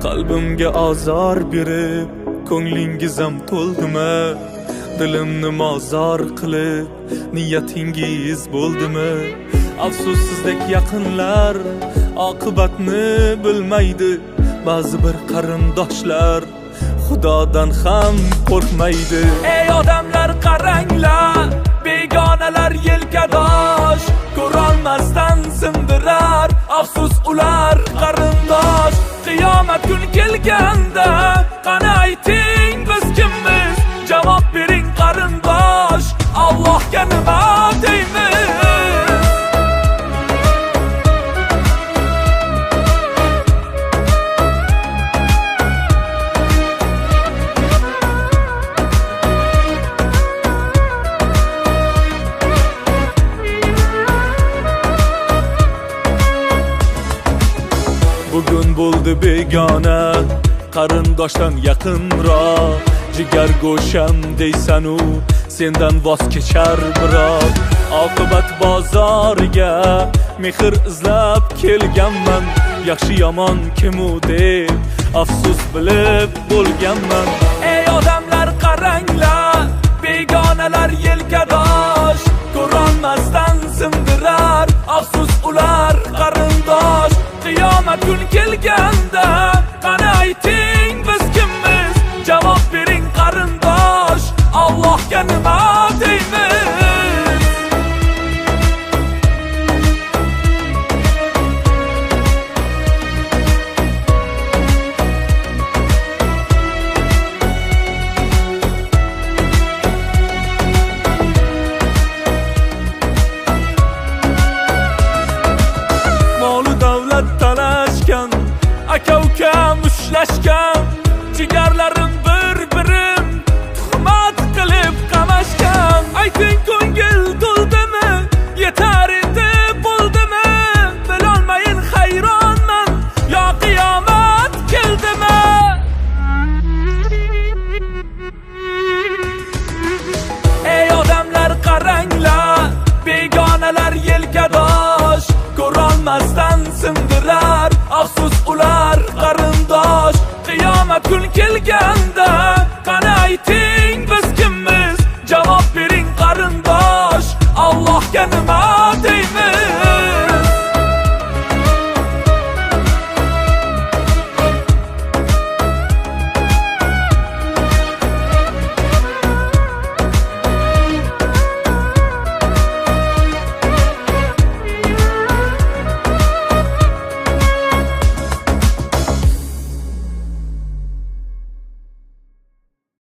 Qalbimga azor berib ko'nglingiz ham to'ldimi? Dilimni mozor qilib niyatingiz bo'ldimi? Afsus sizdek yaqinlar oqibatni bilmaydi. Ba'zi bir qarindoshlar Xudodan ham qo'rqmaydi. Ey odamlar qaranglar, begonalar yelkadosh, ko'rolmasdan sindirar. Afsus ular qarindosh. Qiyomat kun kelganda qani ayting biz kimmiz? Javob bering qarindosh, Allohga nima deymiz? Bugun bo'ldi begona, qarindoshdan yaqinroq. Jigar go'sham deysanu, sendan voz kechar biroq. Oqibat bozoriga mehr izlab kelganman. Yaxshi yomon kimu deb afsus bilib bo'lganman. Ey odamlar qaranglar, begonalar yelkadosh, ko'rolmasdan sindirar. Afsus ular qarindosh. Qiyomat kun kelganda qani ayting biz kimmiz? Javob bering qarindosh, Allohga nima deymiz? Molu davlat talashgan, aka-uka mushlashgan, jigarlarim bir-birim tuhmat qilib qamashgan. Ayting ko'ngil to'ldimi? Yetar endi bo'ldimi? Bilolmayin hayronman, yo qiyomat keldimi? Ey odamlar qaranglar, begonalar yelkadosh, ko'rolmasdan sindirar. Afsus ular qarindosh. Qiyomat kun kelganda qani ayting biz